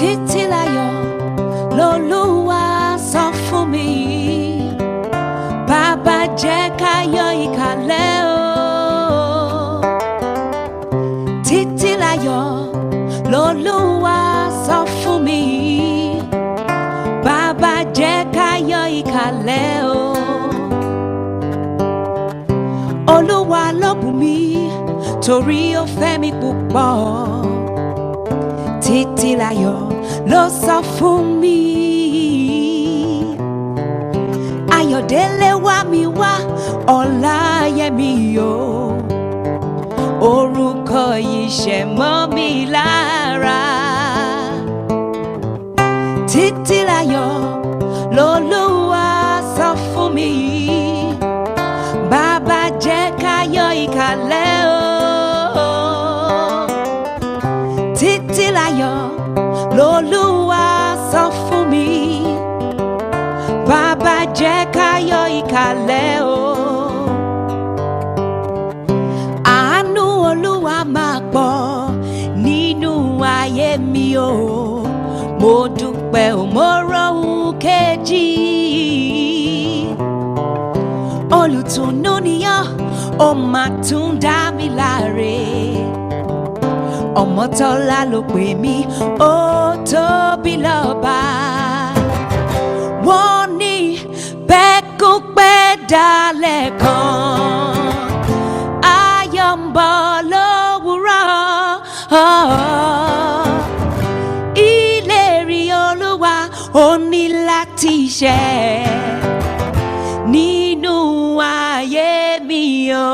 Títílayọ̀ lolúwa sọ fún mi, bàbá jẹ́ káyọ̀ ìkàlẹ̀ o. Títílayọ̀ lolúwa sọ fún mi, bàbá jẹ́ káyọ̀ ìkàlẹ̀ o. Olúwa ló bùn mi torí ó fẹ́ mi púpọ̀. Títílayọ̀ ló sọ fún mi. Ayọ̀délé wá mi wá Ọláyẹmí o. Orúkọ yìí ṣẹ̀ mọ́ mi lára. Títílayọ̀ lolúwa sọ fún mi, bàbá jẹ́ káyọ̀ ìkàlẹ̀ o. Títílayọ̀ lolúwa sọ fún mi, bàbá jẹ́ káyọ̀ ìkàlẹ̀ o. Àánú Olúwa máa pọ̀ nínú ayé mi o. Mo dúpẹ́ o, mo rohun kejì. Olùtùnú nìyàn, ó máa tún dá mi láre. Ọmọ́tọ́lá ló pè mí, ó tóbi lọ́ba. Wọ́n ní bẹ́kún pẹ́ dalẹ̀ kan, ayọ̀ ń bọ̀ lówùúrọ̀. Ìlérí Olúwa ó ní láti ṣẹ nínú ayé mi o.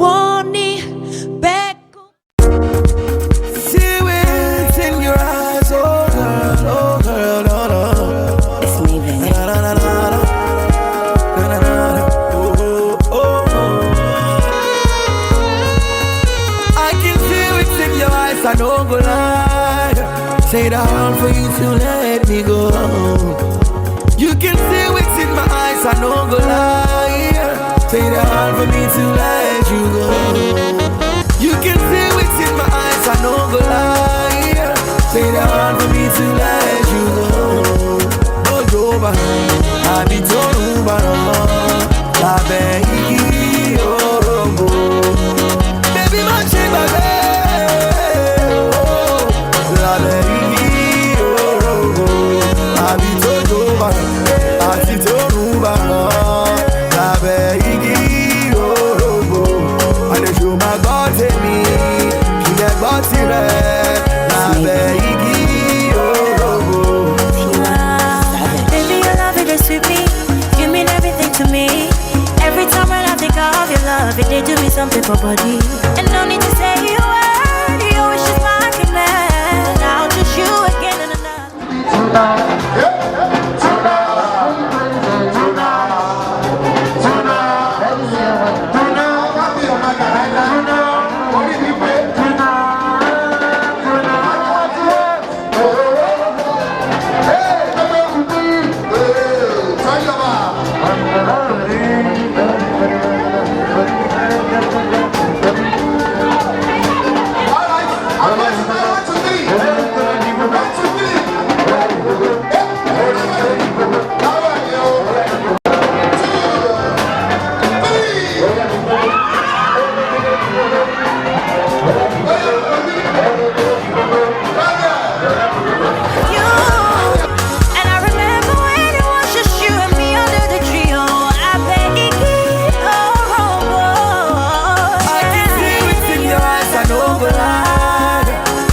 Wọ́n ní bẹ́kún. See it in your eyes, oh girl, no, no. It's me, baby. Na, na, na, na, na. Na, na, na, na. Oh, oh, oh. I can see it in your eyes, I don't go lie. Say the hard for you to let me go. You can see it in my eyes, I don't go lie. Say the hard for me to let you go. You can see it in my eyes, I don't go lie. Say the hard for me to let you go. No over, I be told over. La baby, oh, baby, my shame, baby. La baby, oh, I be told over. I be told over. La baby, oh, I dey show my God to me. She get got it right. La baby, oh, Baby, your love, it is sweet me. You mean everything to me. Every time when I think of your love, it did do me something for body. And no need to say a word, you always just like a man. I'll choose you again and another.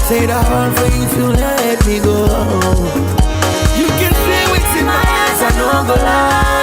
Say the hard for you to let me go. You can see what's in my eyes, I don't go lie.